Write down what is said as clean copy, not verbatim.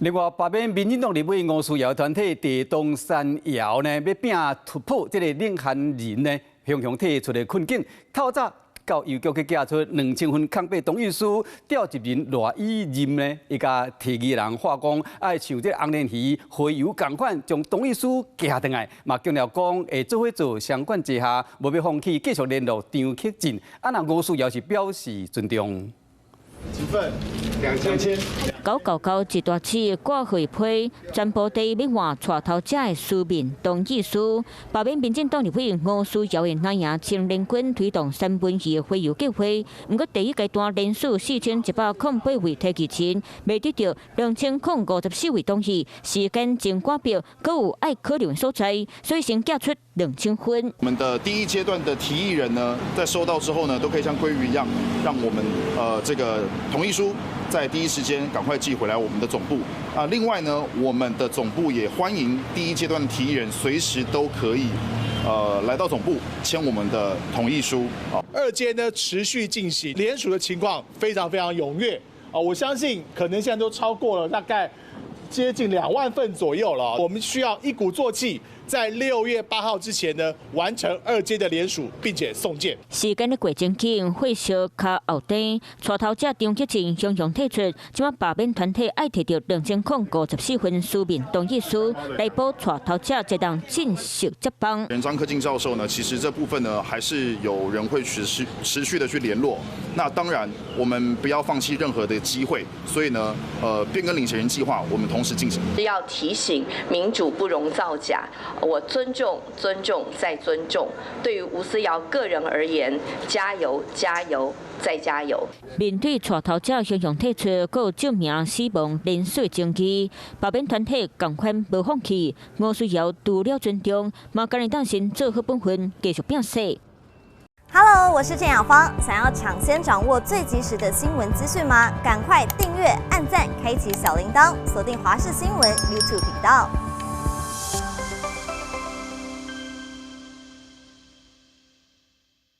另外，北面民进党立委吴思瑶团体地动山摇呢，要拼突破这个领衔人呢，雄雄提出的困境。透早到邮局去寄出2000份抗病同意书，调集人赖以任呢，伊甲提议人话讲，爱像这红莲鱼回邮共款，将同意书寄下来。嘛强调讲，会做伙做相关之下，无要放弃继续联络张克进。那吴思瑶是表示尊重。几份？2000。 999一大市挂会批，全部第一要换带头者的书面同意书。北面民进党立委吴思瑶的那赢青联军推动三分二的回邮计划，不过第一阶段连续4108位提起前，未得到2054位同意，时间真赶表，阁有爱考虑的所在，所以先寄出2000份。我们的第一阶段的提议人呢，在收到之后呢，都可以像鲑鱼一样，让我们这个同意书在第一时间赶快寄回来我们的总部啊。另外呢，我们的总部也欢迎第一阶段的提议人随时都可以来到总部签我们的同意书啊。二阶呢持续进行，联署的情况非常踊跃啊，我相信可能现在都超过了大概接近2万份左右了。我们需要一鼓作气，在6月8号之前呢，完成2阶的联署，并且送件。时间的过程紧，会烧卡后底，带头者张克进雄雄提出，即马罢免团体爱摕到2054份书面同意书，来保带头者才当正式接棒。张克进教授呢，其实这部分呢，还是有人会持续的去联络。那当然，我们不要放弃任何的机会，所以呢，变更领衔人计划，我们同时进行。要提醒民主不容造假。 我尊重再尊重。对于吴思瑶个人而言，加油再加油。面对带头者雄雄提出，阁有证明死亡连续证据，罢免团体同款无放弃。吴思瑶除了尊重，嘛今日当先做好本分，继续拼死。Hello， 我是郑雅芳。想要抢先掌握最及时的新闻资讯吗？赶快订阅、按赞、开启小铃铛，锁定华视新闻 YouTube 频道。